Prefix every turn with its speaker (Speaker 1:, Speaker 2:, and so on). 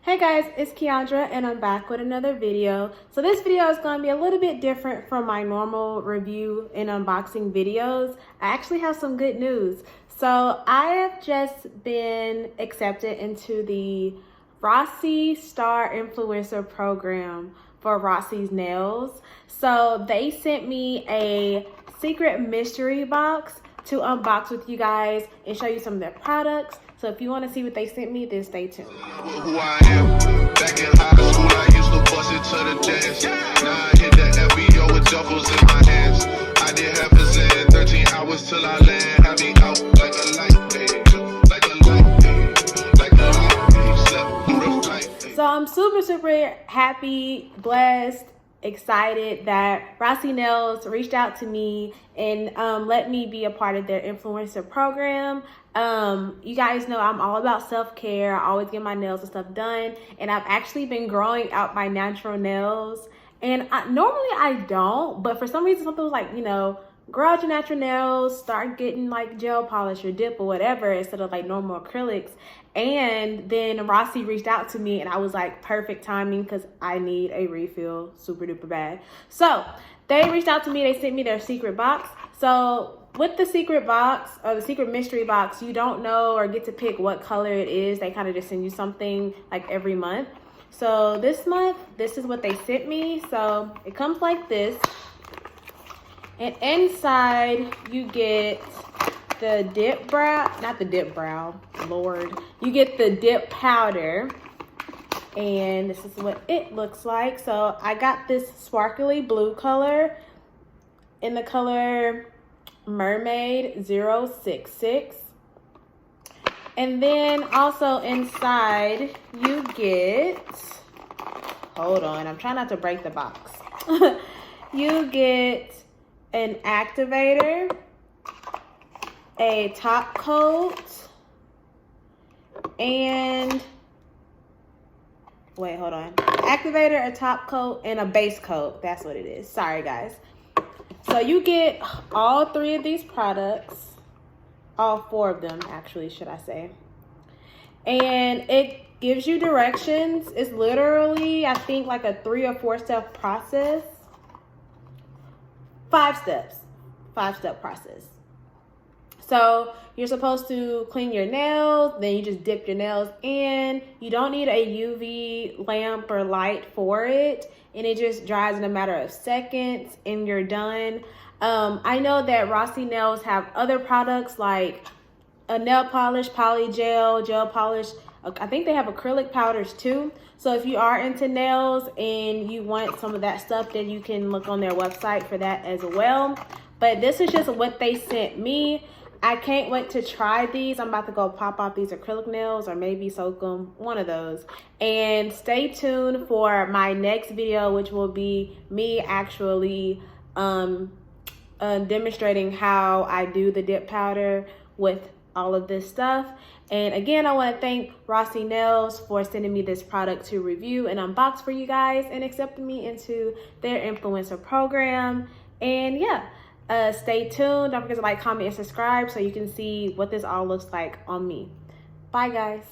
Speaker 1: Hey guys, it's Keandra and I'm back with another video. So this video is going to be a little bit different from my normal review and unboxing videos. I actually have some good news. So I have just been accepted into the Rossi Star Influencer program for Rossi's Nails. So they sent me a secret mystery box to unbox with you guys and show you some of their products. So if you want to see what they sent me, then stay tuned.
Speaker 2: Who I am. Back in high school, I used to bust it to the dance. Now I hit the FBO with duffels in my hands. I did half a zen, 13 hours till I land. Have me out like a light, like a light, like a light. Slept through the flight.
Speaker 1: So I'm super happy, blessed, excited that Rossi Nails reached out to me and let me be a part of their influencer program. You guys know I'm all about self-care. I always get my nails and stuff done, and I've actually been growing out my natural nails, and normally I don't, but for some reason something was like, you know, grow out your natural nails, start getting like gel polish or dip or whatever instead of like normal acrylics. And then Rossi reached out to me and I was like, perfect timing because I need a refill super duper bad. So they reached out to me, they sent me their secret box. So with the secret box or the secret mystery box, you don't know or get to pick what color it is. They kind of just send you something like every month. So this month, this is what they sent me. So it comes like this. And inside you get the dip brow, not the dip brow, Lord. You get the dip powder. And this is what it looks like. So I got this sparkly blue color in the color Mermaid 066. And then also inside you get, hold on, I'm trying not to break the box. You get an activator, a top coat, and wait, hold on. Activator, a top coat, and a base coat. That's what it is. Sorry, guys. So you get all three of these products, all four of them, actually, should I say. And it gives you directions. It's literally, I think, like a 3 or 4 step process. 5 steps. 5-step process. So you're supposed to clean your nails, then you just dip your nails in. You don't need a UV lamp or light for it, and it just dries in a matter of seconds and you're done. I know that Rossi Nails have other products like a nail polish, poly gel, gel polish. I think they have acrylic powders too. So if you are into nails and you want some of that stuff, then you can look on their website for that as well. But this is just what they sent me. I can't wait to try these. I'm about to go pop off these acrylic nails or maybe soak them, one of those. And stay tuned for my next video, which will be me actually demonstrating how I do the dip powder with all of this stuff. And again, I want to thank Rossi Nails for sending me this product to review and unbox for you guys and accepting me into their influencer program. And yeah. Stay tuned. Don't forget to like, comment, and subscribe so you can see what this all looks like on me. Bye, guys.